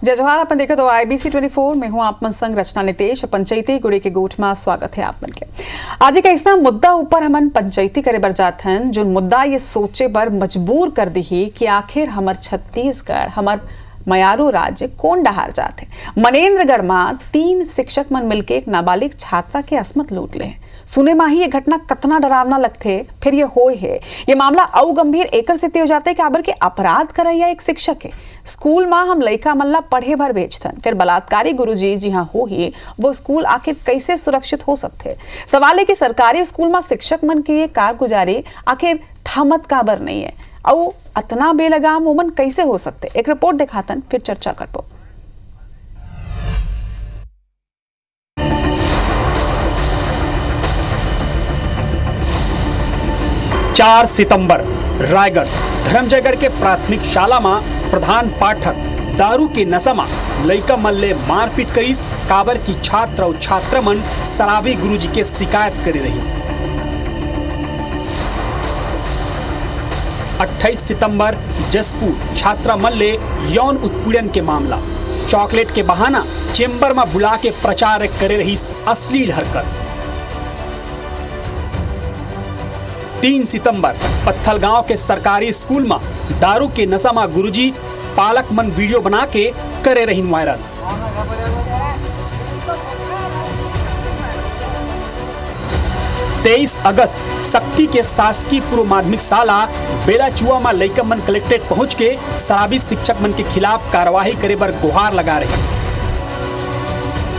जय जोहार। अपन देखो तो IBC 24 में हूँ आप मन संग रचना नितेश। पंचायती गुड़ी के गोठ में स्वागत है आप मन के। आज एक ऐसा मुद्दा ऊपर हमन पंचायती करे बर जात हन जो मुद्दा ये सोचे बर मजबूर कर दी कि आखिर हमार छत्तीसगढ़ हमार मयारू राज्य कौन डहार जाते। मनेन्द्रगढ़ में 3 शिक्षक मन मिलके एक नाबालिग छात्रा के अस्मत लूट ले। सुने में ही ये घटना कतना डरावना लगथे, फिर ये होए है ये मामला अउ गंभीर एकर से हो जाते कि आबर के अपराध करैया एक शिक्षक है। स्कूल में हम लइका मन ला पढ़े भर भेजथन, फिर बलात्कारी गुरुजी जी हाँ हो ही वो स्कूल आखिर कैसे सुरक्षित हो सकते। सवाल है कि सरकारी स्कूल में शिक्षक मन की ये कारगुजारी आखिर थामत काबर नहीं है और अतना बेलगाम ओमन कैसे हो सकते। एक रिपोर्ट दिखातन फिर चर्चा करबो। 4 सितंबर रायगढ़ धर्मजयगढ़ के प्राथमिक शाला में प्रधान पाठक दारू के नशा में लइका मन ले मारपीट करीस। काबर की छात्र और छात्रा मन शराबी गुरुजी के शिकायत करे रही। 28 सितंबर जसपुर छात्रा मन ले यौन उत्पीड़न के मामला। चॉकलेट के बहाना चेंबर में बुला के प्रचार करे रही अश्लील हरकत। 3 सितंबर पत्थलगांव के सरकारी स्कूल में दारू के नशा में गुरुजी पालक मन वीडियो बना के करे रही वायरल। 23 अगस्त शक्ति के शासकीय पूर्व माध्यमिक शाला बेलाचुआ में लइका मन कलेक्ट्रेट पहुंच के शराबी शिक्षक मन के खिलाफ कार्रवाई करे बर गुहार लगा रहे।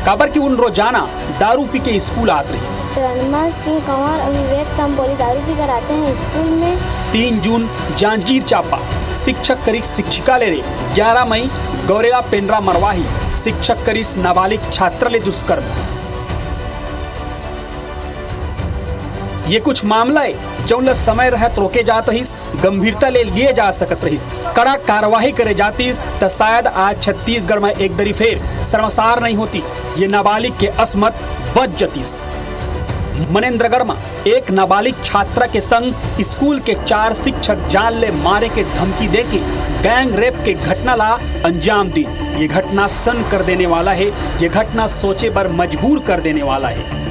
काबर की उन रोजाना दारू पी के स्कूल आते रही। रणमा सिंह कंवर और विवेक तंबोली दारू पी कर आते हैं स्कूल में। 3 जून जांजगीर चांपा शिक्षक करी शिक्षिका ले रहे। 11 मई गौरेला पेंड्रा मरवाही शिक्षक करी नाबालिग छात्र ले दुष्कर्म। ये कुछ मामला है जौन समय रहत रोके जात रहीस, गंभीरता ले लिए जा सकत रहीस, कड़ा कार्रवाई करे जातीस तो शायद आज छत्तीसगढ़ में एक दरी फेर शर्मसार नहीं होती। ये नाबालिग के अस्मत बच जतीस। मनेन्द्रगढ़ में एक नाबालिग छात्रा के संग स्कूल के 4 शिक्षक जान ले मारे के धमकी देके गैंग रेप के घटना ला अंजाम दी। ये घटना सन कर देने वाला है। ये घटना सोचे पर मजबूर कर देने वाला है।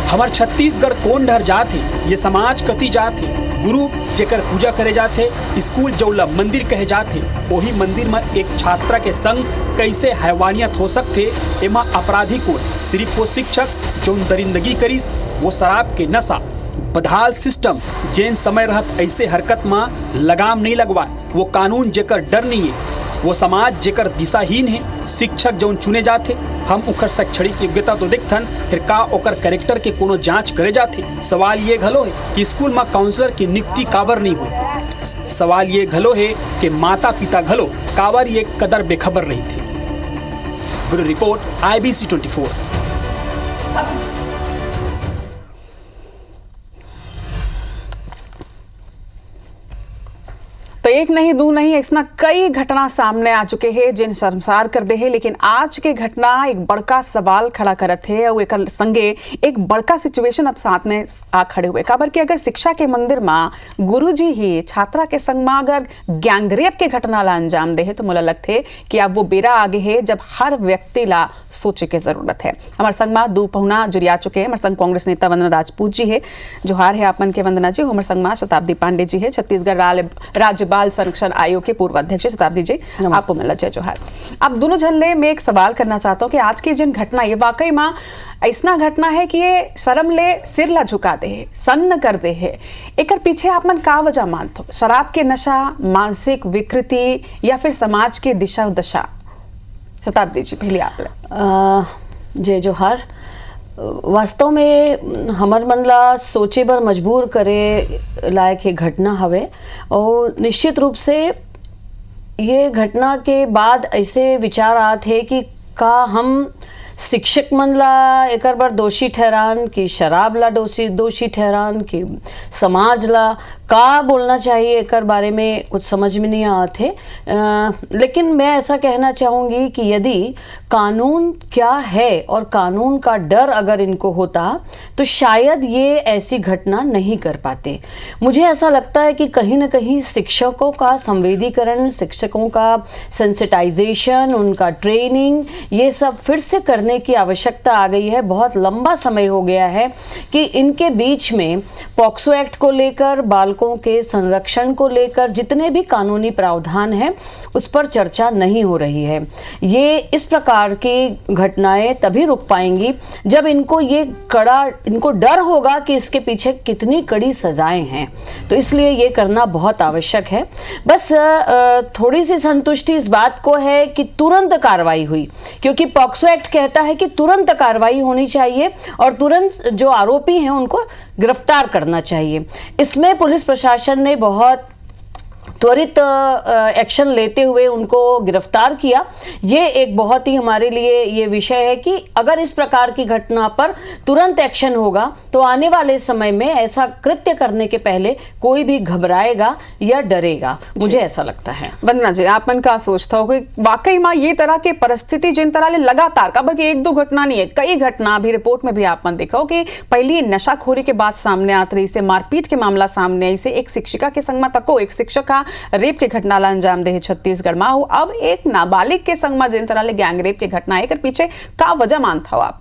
हमार छत्तीसगढ़ कौन डर जाते, ये समाज कति जाते। गुरु जेकर पूजा करे जाते, स्कूल जौला मंदिर कहे जाते, वही मंदिर में एक छात्रा के संग कैसे हैवानियत हो सकते। एमा अपराधी को सिर्फ वो शिक्षक जो दरिंदगी करीस, वो शराब के नशा बदहाल सिस्टम जैन समय रहत ऐसे हरकत में लगाम नहीं लगवाए। वो कानून जेकर डर नहीं है, वो समाज जेकर दिशाहीन है। शिक्षक जौन चुने जाते हम उखर शैक्षणिक योग्यता तो देखथन, फिर का ओकर कैरेक्टर के कोनो जांच करे जाते। सवाल ये घलो है कि स्कूल में काउंसलर की नियुक्ति काबर नहीं हुई। सवाल ये घलो है कि माता पिता घलो काबर ये कदर बेखबर नहीं थे। Bureau report IBC 24। तो एक नहीं दो नहीं ऐसा कई घटना सामने आ चुके हैं जिन शर्मसार कर दे है। लेकिन आज के घटना एक बड़का सवाल खड़ा करत है और एक संगे एक बड़का सिचुएशन अब साथ में आ खड़े हुए। काबर कि अगर शिक्षा के मंदिर में गुरुजी ही छात्रा के संग में अगर गैंगरेप के घटना ला अंजाम दे है तो मोला लगते कि अब वो बेरा आगे है जब हर व्यक्ति ला सोचे के जरूरत है। हमारे संग में 2 पहुना जुड़िया चुके हैं। हमारे संग कांग्रेस नेता वंदना राजपूत जी है, जोहार है आपन के वंदना जी। हमारे संग में शताब्दी पांडे जी है, छत्तीसगढ़ राज्य बाल संरक्षण आयोग के पूर्व अध्यक्ष। शताब्दी जी आपको मिला जय जोहार। अब दोनों झल्ले में एक सवाल करना चाहता हूँ कि आज की जिन घटना ये वाकई में ऐसा घटना है कि ये शर्म ले सिर ला झुका दे है, सन्न कर दे है। एकर पीछे आप मन का वजह मानते हो? शराब के नशा, मानसिक विकृति या फिर समाज के दिशा दशा? शताब्दी जी पहले आप। जय जोहार। वास्तव में हमार मन ला सोचे बर मजबूर करे लायक ये घटना हवे और निश्चित रूप से ये घटना के बाद ऐसे विचार आते हैं कि का हम शिक्षक मन ला एकर बर दोषी ठहरान कि शराब ला दोषी ठहरान कि समाज ला का बोलना चाहिए एक बारे में कुछ समझ में नहीं आते। लेकिन मैं ऐसा कहना चाहूँगी कि यदि कानून क्या है और कानून का डर अगर इनको होता तो शायद ये ऐसी घटना नहीं कर पाते। मुझे ऐसा लगता है कि कहीं ना कहीं शिक्षकों का संवेदीकरण, शिक्षकों का सेंसिटाइजेशन, उनका ट्रेनिंग, ये सब फिर से करने की आवश्यकता आ गई है। बहुत लंबा समय हो गया है कि इनके बीच में पॉक्सो एक्ट को लेकर, बालकों के संरक्षण को लेकर जितने भी कानूनी प्रावधान हैं उस पर चर्चा नहीं हो रही है। ये इस प्रकार की घटनाएं तभी रुक पाएंगी जब इनको डर होगा कि इसके पीछे कितनी कड़ी सजाएं हैं। तो इसलिए ये करना बहुत आवश्यक है। बस थोड़ी सी संतुष्टि इस बात को है कि तुरंत कार्रवाई हुई, क्योंकि पॉक्सो एक्ट कहता है कि तुरंत कार्रवाई होनी चाहिए और तुरंत जो आरोपी हैं उनको गिरफ्तार करना चाहिए। इसमें पुलिस प्रशासन ने बहुत त्वरित एक्शन लेते हुए उनको गिरफ्तार किया। ये एक बहुत ही हमारे लिए ये विषय है कि अगर इस प्रकार की घटना पर तुरंत एक्शन होगा तो आने वाले समय में ऐसा कृत्य करने के पहले कोई भी घबराएगा या डरेगा। मुझे ऐसा लगता है। वंदना जी, आप मन का सोचता हो कि वाकई में ये तरह के परिस्थिति जिन तरह लगातार खबर की एक दो घटना नहीं है, कई घटना अभी रिपोर्ट में भी आप मन देखा हो कि पहली नशाखोरी के बाद सामने आते रही से, मारपीट के मामला सामने आई से, एक शिक्षिका के संग में तको एक शिक्षक का रेप के घटना ला अंजाम दे छत्तीसगढ़ में हो, अब एक नाबालिग के संग में जिन तरह ले गैंग रेप के घटना है, पीछे का वजह मानता हो आप?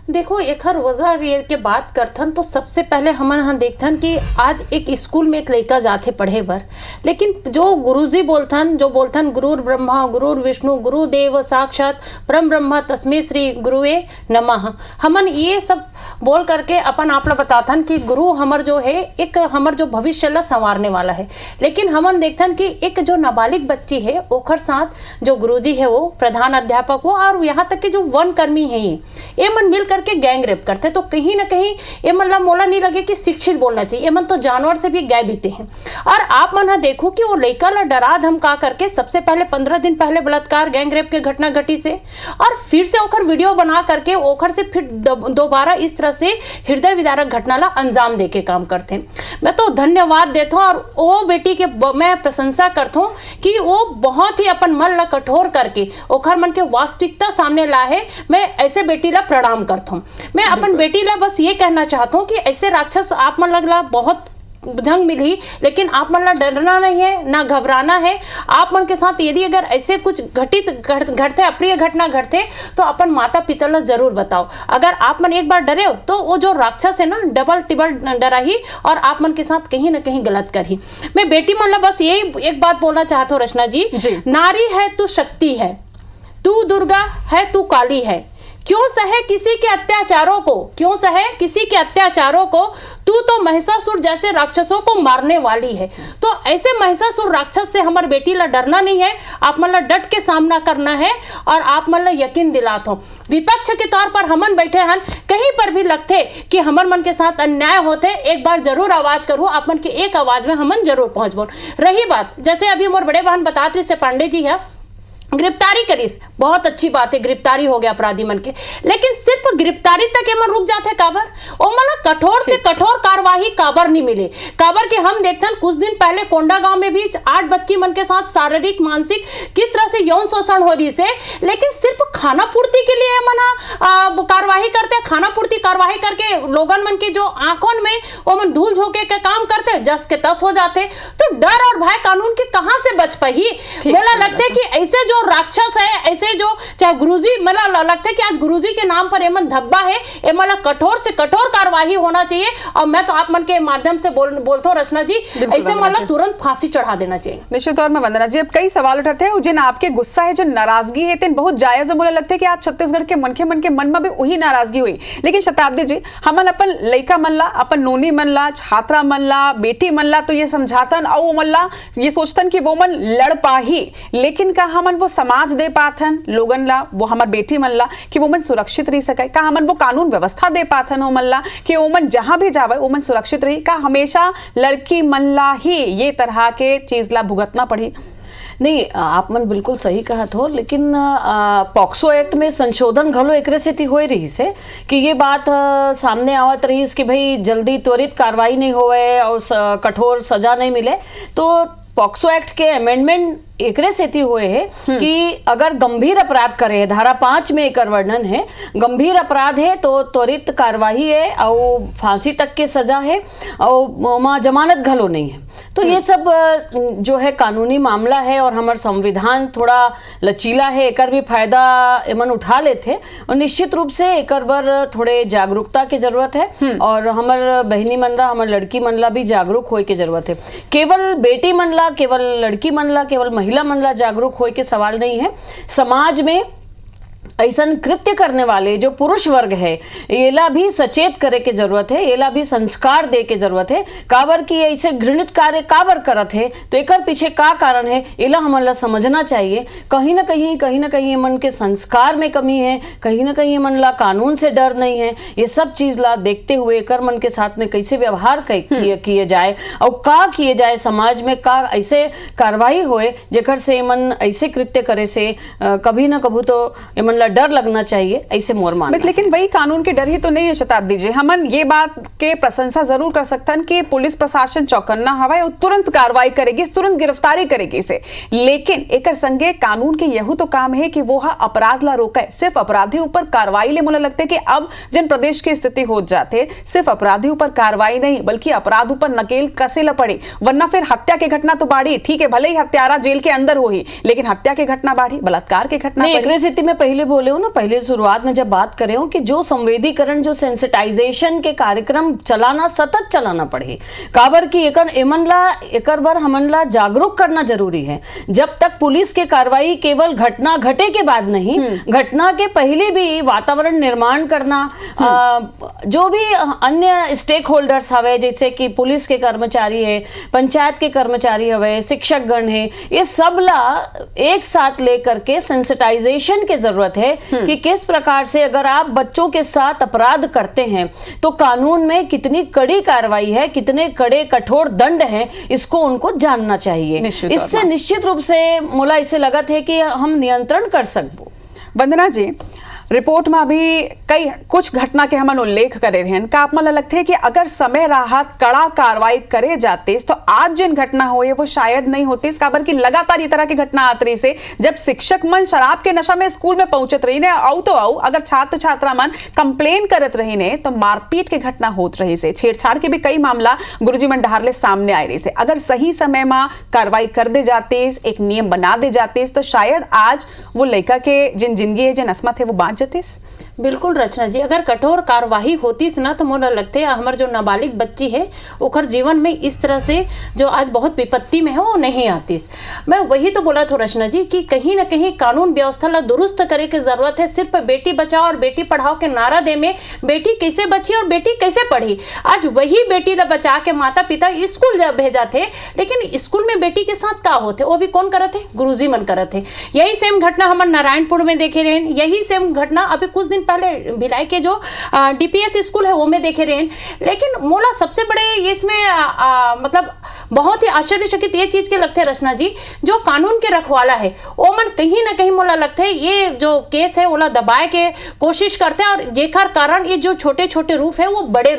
देखो, एक हर वजह के बात करथन तो सबसे पहले हम यहाँ देखथन कि आज एक स्कूल में एक लड़का जाते पढ़े बर, लेकिन जो गुरुजी बोलथन, जो बोलथन गुरुर ब्रह्मा गुरुर विष्णु गुरुदेव साक्षात परम ब्रह्म तस्मै श्री गुरुवे नमः, हमन ये सब बोल करके अपन आप लोग बताथन कि गुरु हमर जो है एक हमर जो भविष्य ला संवारने वाला है। लेकिन हमन देखथन कि एक जो नाबालिग बच्ची है ओखर साथ जो गुरुजी है वो प्रधान अध्यापक हो और यहाँ तक कि जो वन कर्मी है ये मन मिल करके गैंग रेप करते, तो कहीं ना कहीं ये मतलब मोला नहीं लगे कि शिक्षित बोलना चाहिए, मन तो जानवर से भी गए बीते हैं। और आप मन देखो कि वो लड़का ला डरा धमका करके सबसे पहले 15 दिन पहले बलात्कार गैंग रेप के घटना घटी से, और फिर से ओखर वीडियो बना करके ओखर से फिर दोबारा इस तरह से हृदय विदारक घटना ला अंजाम दे के काम करते। मैं तो धन्यवाद देता हूँ और वो बेटी के मैं प्रशंसा करता हूँ कि वो बहुत ही अपन मन ला कठोर करके ओखर मन के वास्तविकता सामने ला है। मैं ऐसे बेटी ला प्रणाम करता हूँ। मैं अपन बेटी ला बस ये कहना चाहता हूँ कि ऐसे राक्षस आप मन लगला बहुत जंग मिली, लेकिन आप मन ला डरना नहीं है ना घबराना है। आप मन के साथ यदि अगर ऐसे कुछ घटते अप्रिय घटना घटते तो अपन माता पिता ला जरूर बताओ। अगर आप मन एक बार डरे हो तो वो जो राक्षस है ना डबल टिबल डरा ही और आप मन के साथ कहीं ना कहीं गलत कर ही। मैं बेटी मन ला बस यही एक बात बोलना चाहता हूँ रचना जी, नारी है तू शक्ति है, तू दुर्गा है तू काली है, क्यों सहे किसी के अत्याचारों को, क्यों सहे किसी के अत्याचारों को, तू तो महिषासुर जैसे राक्षसों को मारने वाली है। तो ऐसे महिषासुर राक्षस से हमार बेटी ला डरना नहीं है, आप मन ला डट के सामना करना है और आप मन ला यकीन दिलाता हूँ। विपक्ष के तौर पर हमन बैठे हैं, कहीं पर भी लगते कि हमर मन के साथ अन्याय होते, एक बार जरूर आवाज करूँ, आप मन के एक आवाज में हमन जरूर पहुंच बोल। रही बात जैसे अभी मोर बड़े बहन बताते से पांडे जी है गिरफ्तारी करीस, बहुत अच्छी बात है, गिरफ्तारी हो गया अपराधी मन के, लेकिन सिर्फ गिरफ्तारी तक ये मन रुक जाते काबर, ओ मतलब कठोर से कठोर कार्यवाही काबर नहीं मिले। काबर के हम देखते हैं कुछ दिन पहले कोंडा गांव में भी 8 बच्ची मन के साथ शारीरिक मानसिक किस तरह से यौन शोषण हो रही से, लेकिन सिर्फ खाना पूर्ति के लिए मन कार्यवाही करते, खाना पूर्ति कार्यवाही करके लोगन मन के जो आंखों में वो मन धूल झोंके के काम करते, जस के तस हो जाते। तो डर और भय कानून के कहां से बच पाई। बोला लगता है कि ऐसे जो राक्षस है, ऐसे जो चाहे गुरुजी मला लगता है कि आज गुरुजी के नाम पर एमन धब्बा है, ए मला कठोर से कठोर कार्यवाही होना चाहिए। और मैं तो आप मन के माध्यम से बोलता हूँ रचना जी, ऐसे मतलब तुरंत फांसी चढ़ा देना चाहिए। निश्चित तौर में वंदना जी, अब कई सवाल उठाते हैं जिन आपके गुस्सा है, जो नाराजगी है, तीन बहुत जायज मुझे लगता है कि आज छत्तीसगढ़ के मन के मन में भी वही नाराजगी हुई। लेकिन शताब्दी जी, हमन अपन लड़का मन ला, अपन नोनी मन ला, छात्रा मन ला, बेटी मन ला तो ये समझातन और वो मन ला ये सोचतन कि वो मन लड़ पाही, लेकिन का हमन वो समाज दे पाथन लोगन ला, वो हमार बेटी मन ला कि वो मन सुरक्षित रह सके, का हमन वो कानून व्यवस्था दे पाथन वो मन ला कि वो मन जहां भी जावे वो मन सुरक्षित रही, का हमेशा लड़की मन ला ही ये तरह के चीज ला भुगतना पड़ी। नहीं, आप मन बिल्कुल सही कहत हो, लेकिन पॉक्सो एक्ट में संशोधन घलो एकरे सेती होई रही से कि ये बात सामने आवत रही कि भाई जल्दी त्वरित कार्रवाई नहीं होवे और कठोर सजा नहीं मिले। तो पॉक्सो एक्ट के अमेंडमेंट एकरे सेती हुए है कि अगर गंभीर अपराध करे है, धारा 5 में एक वर्णन है, गंभीर अपराध है तो त्वरित कार्रवाई है और फांसी तक के सजा है और जमानत घलो नहीं है। तो ये सब जो है कानूनी मामला है और हमार संविधान थोड़ा लचीला है, एकर भी फायदा एमन उठा लेते और निश्चित रूप से एकर बर थोड़े जागरूकता की जरूरत है और हमार बहनी मनला, हमार लड़की मनला भी जागरूक होए के जरूरत है। केवल बेटी मनला, केवल लड़की मनला, केवल महिला मनला जागरूक होए के सवाल नहीं है। समाज में ऐसा कृत्य करने वाले जो पुरुष वर्ग है एला भी सचेत करे के जरूरत है, एला भी संस्कार दे के जरूरत है। काबर की ऐसे घृणित कार्य काबर करत है तो एकर पीछे का कारण है एला हमला समझना चाहिए। कहीं ना कहीं मन के संस्कार में कमी है, कहीं ना कहीं मन ला कानून से डर नहीं है। ये सब चीज ला देखते हुए एकर मन के साथ में कैसे व्यवहार किए जाए और का किए जाए, समाज में का ऐसे कार्रवाई होए जेकर से मन ऐसे कृत्य करे से कभी ना कभी तो मन डर लगना चाहिए, ऐसे मोर मान। बस लेकिन वही कानून के डर ही तो नहीं है शताब्दी जी। हमन ये बात के प्रशंसा जरूर कर सकते हैं कि पुलिस प्रशासन चौकन्ना हवा है, तुरंत कार्रवाई करेगी, तुरंत गिरफ्तारी करेगी इसे। लेकिन एकर संगे कानून के यही तो काम है कि वो अपराध ला रोके, सिर्फ अपराधी ऊपर कार्रवाई ले मुझे लगता है कि अब जिन प्रदेश की स्थिति हो जाते सिर्फ अपराधी ऊपर कार्रवाई नहीं बल्कि अपराध ऊपर नकेल कसे ला पड़े, वरना फिर हत्या की घटना तो बाढ़ी, ठीक है भले ही हत्यारा जेल के अंदर हो ही, लेकिन हत्या की घटना बाढ़ी, बलात्कार की घटना। एक स्थिति में पहले बोले हो ना, पहले शुरुआत में जब बात करें हो कि जो संवेदीकरण, जो सेंसिटाइजेशन के कार्यक्रम चलाना, सतत चलाना पड़े। काबर की एकर बर हमनला जागरूक करना जरूरी है। जब तक पुलिस के कार्रवाई केवल घटना घटे के बाद नहीं, घटना के पहले भी वातावरण निर्माण करना, जो भी अन्य स्टेक होल्डर्स हवे जैसे कि पुलिस के कर्मचारी है, पंचायत के कर्मचारी हवे, शिक्षक गण है, ये सब ला एक साथ लेकर के सेंसिटाइजेशन की जरूरत है कि किस प्रकार से अगर आप बच्चों के साथ अपराध करते हैं तो कानून में कितनी कड़ी कार्रवाई है, कितने कड़े कठोर दंड हैं, इसको उनको जानना चाहिए। इससे निश्चित रूप से मुला इसे लगत है कि हम नियंत्रण कर सकबो। वंदना जी, रिपोर्ट में अभी कई कुछ घटना के हमन उल्लेख करे रहे का आप मन लगते है कि अगर समय राहत कड़ा कार्रवाई करे जाते तो आज जिन घटना हुई वो शायद नहीं होती। काबर की लगातार ये तरह की घटना आत रही से जब शिक्षक मन शराब के नशा में स्कूल में पहुंचत रही ने अगर छात्र छात्रा मन कंप्लेन करत रही ने तो मारपीट की घटना होत रही से, छेड़छाड़ के भी कई मामला गुरुजी मन डहारले सामने आए रही से। अगर सही समय में कार्रवाई कर दे जाते, एक नियम बना दे जाते तो शायद आज वो लड़का के जिन जिंदगी है, जिन असमत है वो बांच जातीस। बिल्कुल रचना जी, अगर कठोर कार्रवाई होतीस ना तो मुझे लगते है हमारे जो नाबालिग बच्ची है ओकर जीवन में इस तरह से जो आज बहुत विपत्ति में है वो नहीं आतीस। मैं वही तो बोला था रचना जी कि कहीं ना कहीं कानून व्यवस्था ला दुरुस्त करे की जरूरत है। सिर्फ बेटी बचाओ और बेटी पढ़ाओ के नारा दे में बेटी कैसे बची और बेटी कैसे पढ़ी, आज वही बेटी ला बचा के माता पिता स्कूल भेजा थे, लेकिन स्कूल में बेटी के साथ का होते वो भी कौन करते, गुरुजी मन करते। यही सेम घटना हमारे नारायणपुर में देखे रहे, यही सेम घटना अभी कुछ दिन पहले भिलाई के जो डीपीएस स्कूल है वो में देखे रहे। लेकिन मोला सबसे बड़े इसमें मतलब बहुत ही आश्चर्यचकित ये चीज के लगते हैं रचना जी, जो कानून के रखवाला है वो मन कहीं ना कहीं मोला लगता है ये जो केस है ओला दबाए के कोशिश करते हैं और जेकर कारण ये जो छोटे छोटे रूप है वो बड़े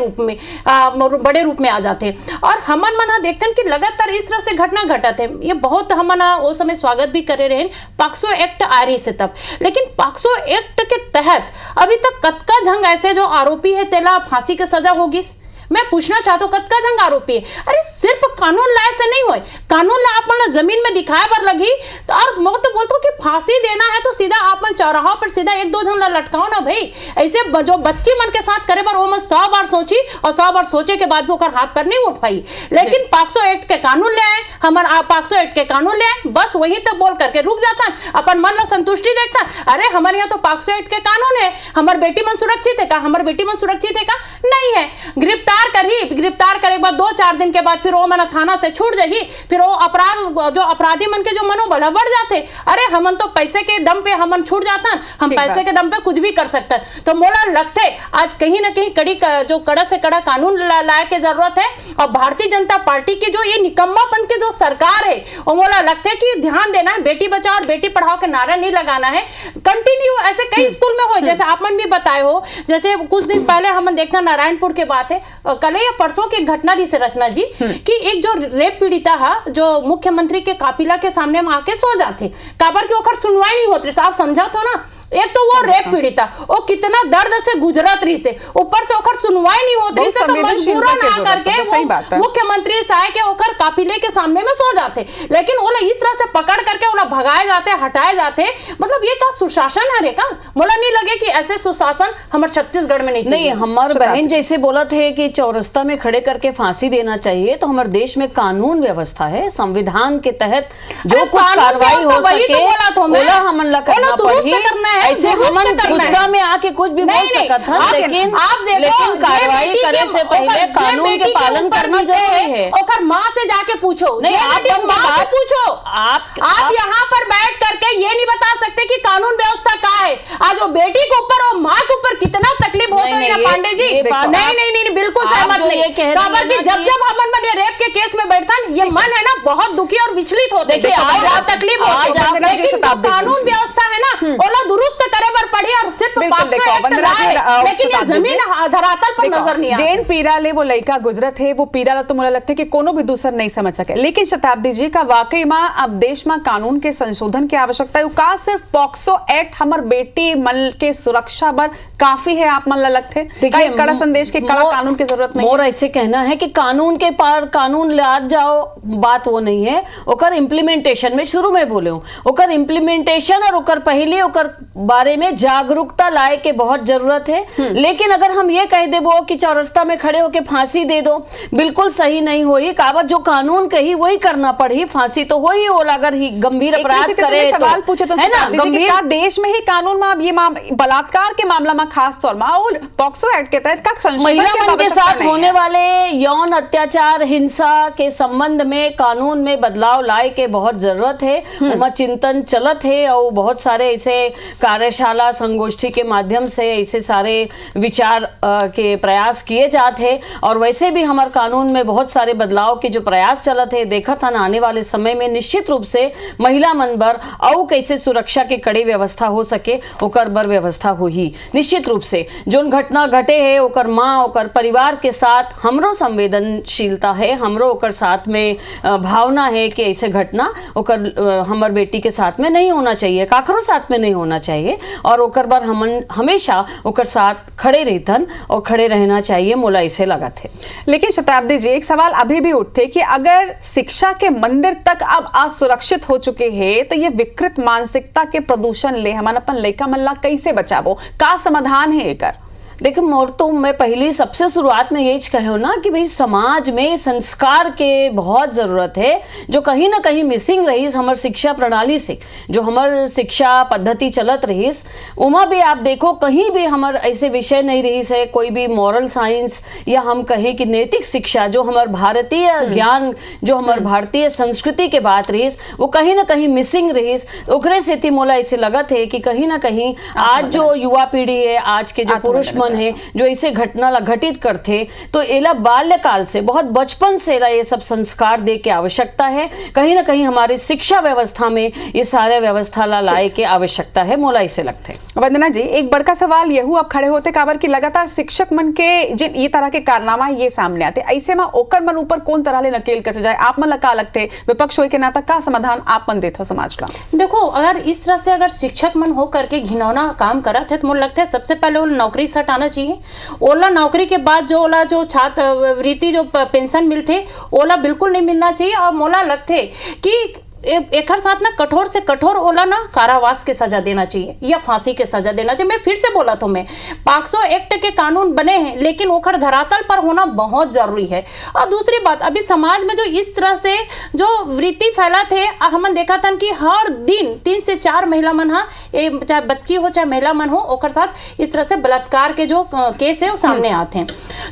रूप में आ जाते हैं। और हमन मन देखते हैं कि लगातार इस तरह से घटना घटत है। ये बहुत हमन वो समय स्वागत भी करे रहे पॉक्सो एक्ट आ रही से तब, लेकिन पॉक्सो एक्ट के तहत अभी तक कतका झंग ऐसे जो आरोपी है तेला फांसी की सजा होगी। मैं पूछना चाहता हूँ कतका जंग आरोपी है, अरे सिर्फ कानून लाए से नहीं होए, कानून ला आप मन जमीन में दिखाए बर लगी तो और मैं तो बोलता हूँ कि फांसी देना है तो सीधा आप मन चौराहा पर सीधा एक दो जन ला लटकाओ ना भाई। ऐसे जो बच्ची मन के साथ करे बर वो मन 100 बार सोची और 100 बार सोचे के बाद भी ओकर हाथ पर नहीं उठ पाई। लेकिन पॉक्सो एक्ट के कानून ले आए, हमार पॉक्सो एक्ट के कानून ले आए, बस वही तक बोल करके रुक जाता, अपन मन ला संतुष्टि देखता। अरे हमारे यहाँ तो पॉक्सो एक्ट के कानून है, हमारे बेटी मन सुरक्षित है का, हमारे बेटी मन सुरक्षित है का, नहीं है। गिरफ्तार करे के बाद 2-4 4 दिन के बाद फिर वो मन थाना से छूट जाही, फिर वो अपराधी मन के जो मनोबल है बढ़ जाते। अरे हमन तो पैसे के दम पे हमन छूट जाता, हम पैसे के दम पे कुछ भी कर सकते। तो मोला लगते आज कहीं ना कहीं कड़ा से कड़ा कानून लाए के जरूरत है। और भारतीय जनता पार्टी की जो ये निकम्मापन की जो सरकार है, वो मोला लगता है कि ध्यान देना है, बेटी बचाओ और बेटी पढ़ाओ के नारा नहीं लगाना है। कंटिन्यू ऐसे कई स्कूल में हो, जैसे आप मन भी बताए हो, जैसे कुछ दिन पहले हम देखना नारायणपुर के बात है, कल या परसों की घटना रही से रचना जी, कि एक जो रेप पीड़िता है जो मुख्यमंत्री के काफिला के सामने में आके सो जाते, काबर की ओकर सुनवाई नहीं होती। आप समझा तो ना, एक तो वो रेप पीड़िता वो कितना दर्द से गुजरत रही से, ऊपर से ओकर सुनवाई नहीं होती रही से, तो मजबूरन आ करके वो मुख्यमंत्री साय के ओकर काफिले के सामने में सो जाते। लेकिन ओला इस तरह से पकड़ करके ओला भगाए जाते, हटाए जाते, मतलब ये का सुशासन है रे का? मोला नहीं लगे कि ऐसे सुशासन हमारे छत्तीसगढ़ में नहीं। हमारे बहन जैसे बोला थे कि चौरस्ता में खड़े करके फांसी देना चाहिए, तो हमारे देश में कानून व्यवस्था है, संविधान के तहत जो कुछ कार्रवाई हो सके ओला हमन ला करना पड़ी। ऐसे हमन गुस्सा में आके कुछ भी बोल सकत हन, लेकिन कार्रवाई करने से पहले कानून के पालन करना जरूरी है। ओकर माँ से जाके पूछो, नहीं आप माँ से पूछो। आप यहाँ पर बैठ करके ये नहीं बता सकते कि कानून व्यवस्था क्या है। आज वो बेटी के ऊपर और माँ के ऊपर कितना तकलीफ होता है ना पांडे जी। नहीं बिल्कुल सहमत नहीं। काबर की जब हमन मन ये रेप के केस में बैठता ये मन है ना बहुत दुखी और विचलित होते, तकलीफ होती, लेकिन कानून व्यवस्था है ना ओला दुरुस्त करे बर पड़ी और सिर्फ 500 एक्ट लाए, लेकिन ये जमीन धरातल पर नजर नहीं आती। जेन पीरा ले वो लड़का गुजरत है, वो पीरा तो मुझे लगता है कि कोनो भी दूसर नहीं समझ सके। लेकिन शताब्दी जी का वाकई में अब देश में कानून के संशोधन की आवश्यकता है। का सिर्फ पॉक्सो एक्ट हमार बेटी मन के सुरक्षा बर काफी है? आप मन लगते है कड़ा संदेश के कड़ा कानून की जरूरत नहीं? मोर ऐसे कहना है कि कानून के पार कानून ला जाओ, बात वो नहीं है। ओकर इम्प्लीमेंटेशन में शुरू में बोले ओकर इम्प्लीमेंटेशन और ओकर पहले ओकर बारे में जागरूकता लाए के बहुत जरूरत है। लेकिन अगर हम ये कह देबो कि चौरस्ता में खड़े होके फांसी दे दो, बिल्कुल सही नहीं होई। काबर जो कानून कही वही करना पड़ी, फांसी तो होई। और अगर ही गंभीर अपराध करे तो सवाल पूछे तो है ना, गंभीर देश में ही कानून में अब ये बलात्कार के मामला में खास तौर में और पॉक्सो एक्ट के तहत का संशोधन महिला के साथ होने वाले यौन अत्याचार हिंसा के संबंध में कानून में बदलाव लाए के बहुत जरूरत है। उमा चिंतन चलत है और बहुत सारे ऐसे कार्यशाला संगोष्ठी के माध्यम से ऐसे सारे विचार के प्रयास किए जाते हैं। और वैसे भी हमारे कानून में बहुत सारे बदलाव के जो प्रयास चलत है, देखा था आने वाले समय में निश्चित रूप से महिला मन बर और कैसे सुरक्षा के कड़ी व्यवस्था हो सके ओकर बर व्यवस्था हो ही निश्चित रूप से। जो घटना घटे है ओकर माँ ओकर परिवार के साथ हमरो संवेदनशीलता है, हमरो ओकर साथ में भावना है कि ऐसे घटना ओकर हमर बेटी के साथ में नहीं होना चाहिए, काकरो साथ में नहीं होना चाहिए। और ओकर बार हम हमेशा ओकर साथ खड़े रहतन और खड़े रहना चाहिए, मोला इसे लगा थे। लेकिन शताब्दी जी एक सवाल अभी भी उठते कि अगर शिक्षा के मंदिर तक अब असुरक्षित हो चुके हैं तो ये विकृत मानसिकता के प्रदूषण ले हमारा अपन लड़का मल्ला कैसे बचाबो? का समाधान है एकर? देखो मोर तो मैं पहली सबसे शुरुआत में यही कहो ना कि भाई समाज में संस्कार के बहुत जरूरत है, जो कहीं ना कहीं मिसिंग रही हमारे शिक्षा प्रणाली से। जो हमारे शिक्षा पद्धति चलत रही उमा भी आप देखो कहीं भी हमारे ऐसे विषय नहीं रही है, कोई भी मॉरल साइंस या हम कहें कि नैतिक शिक्षा जो हमारे भारतीय ज्ञान जो हमारे भारतीय संस्कृति के बात रही वो कहीं ना कहीं मिसिंग रही। ओकरे से थी मोला ऐसे लगत है कि कहीं ना कहीं आज जो युवा पीढ़ी है, आज के जो पुरुष है जो इसे घटना घटित करते, तो एला बाल्यकाल से बहुत बचपन से ये सब संस्कार दे के आवश्यकता है। कहीं ना कहीं हमारी शिक्षा व्यवस्था में ये सारे व्यवस्था ला लाए के आवश्यकता है, मोला इसे लगते है। वंदना जी एक बड़का सवाल यहू अब खड़े होते काबर की लगातार शिक्षक मन के जिन ये तरह के कारनामा ये सामने आते, ऐसे में ओकर मन ऊपर कौन तरह ले नकेल कसे जाए? आप मन लगा लगते विपक्ष होए के नाता का समाधान आप मन देते हो समाज का? देखो अगर इस तरह से अगर शिक्षक मन हो करके घिनौना काम करत है तो मुझे लगता है सबसे पहले वो नौकरी से हटाना चाहिए। ओला नौकरी के बाद जो छात्रवृत्ति जो पेंशन मिलते ओला बिल्कुल नहीं मिलना चाहिए। और मोला लगते कि एकर साथ ना कठोर से कठोर ओला ना कारावास के सजा देना चाहिए या फांसी के सजा देना चाहिए। मैं फिर से बोला तो मैं पॉक्सो एक्ट के कानून बने हैं, लेकिन ओखर धरातल पर होना बहुत जरूरी है। और दूसरी बात, अभी समाज में जो इस तरह से जो वृत्ति फैला थे, हमन देखा था कि हर दिन 3 से 4 महिला मन हा, चाहे बच्ची हो चाहे महिला मन हो, ओकर साथ इस तरह से बलात्कार के जो केस है वो सामने आते हैं।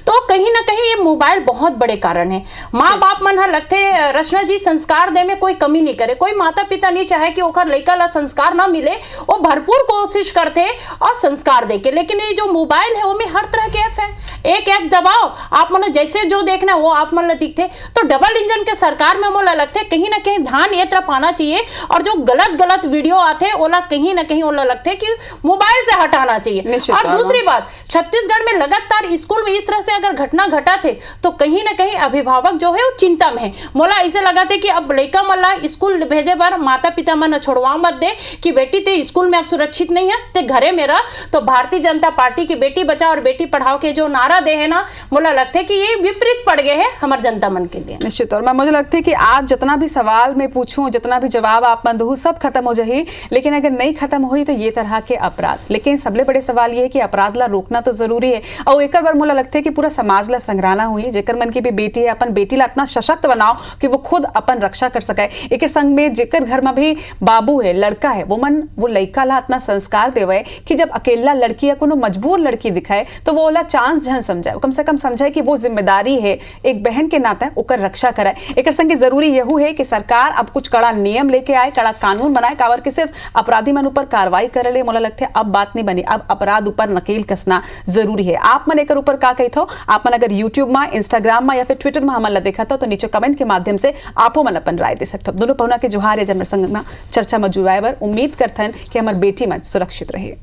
तो कहीं ना कहीं ये मोबाइल बहुत बड़े कारण है। माँ बाप मन हा लगते रचना जी संस्कार दे में कोई कमी नहीं करे, कोई माता पिता नहीं चाहे कि ओकर लड़का ला संस्कार ना मिले, वो भरपूर कोशिश करते और संस्कार दे के। लेकिन ये जो मोबाइल है वो में हर तरह के ऐप है, एक ऐप दबाओ आप मन जैसे जो देखना वो आप मन दिखते। तो डबल इंजन के सरकार में मोला लगते कहीं ना कहीं ध्यान ये तरफ आना चाहिए, और जो गलत गलत वीडियो आते ओला कहीं ना कहीं ओला लगते कि मोबाइल से हटाना चाहिए। और दूसरी बात, छत्तीसगढ़ में लगातार स्कूल में इस तरह से अगर घटना घटा थे तो कहीं ना कहीं अभिभावक जो है वो चिंता में है। मोला ऐसे लगा थे कि अब लड़का मल्ला स्कूल भेजे बार माता पिता मन छोड़वा मत दे कि बेटी ते स्कूल में अब सुरक्षित नहीं है, ते घरे मेरा। तो भारतीय जनता पार्टी की बेटी बचाओ और बेटी पढ़ाओ के जो नारा दे है ना, मोला लगता है कि ये विपरीत पड़ गए हैं हमारे जनता मन के लिए। निश्चित तौर में मुझे लगता है कि आज जितना भी सवाल मैं पूछूं, जितना भी जवाब आप मन दू, सब खत्म हो जाही, लेकिन अगर नहीं खत्म हुई तो ये तरह के अपराध। लेकिन सबले बड़े सवाल ये है कि अपराध ला रोकना तो जरूरी है, और एक बार मुझे लगता है कि पूरा समाज ला संग्राना हुई, जेकर मन की भी बेटी है अपन बेटी ला इतना सशक्त बनाओ कि वो खुद अपन रक्षा कर सके। एक संग में जेकर घर में भी बाबू है, लड़का है, वो लड़का ला इतना संस्कार देवे कि जब अकेला लड़की या कोनो मजबूर लड़की दिखाए तो वो ओला चांस जहन समझाए, कम से कम समझाए कि वो जिम्मेदारी है एक बहन के नाते ओकर रक्षा कराए। एक संगे जरूरी यहू है कि सरकार अब कुछ कड़ा नियम लेके आए, कड़ा कानून बनाए, कावर के सिर्फ अपराधी मन ऊपर कार्रवाई करे ले मोला लगता है अब बात नहीं बनी, अब अपराध ऊपर नकेल कसना जरूरी है। आप मन एकर ऊपर का कही थो, आप मन अगर यूट्यूब में, इंस्टाग्राम में या फिर ट्विटर में हमन ला देखा तो नीचे कमेंट के माध्यम से आपो मन अपन राय दे सकते हो। दोनों पहुना के जोहार है, जमर संग में चर्चा में जुड़ाए बर उम्मीद करथन कि हमार बेटी मन सुरक्षित रहे।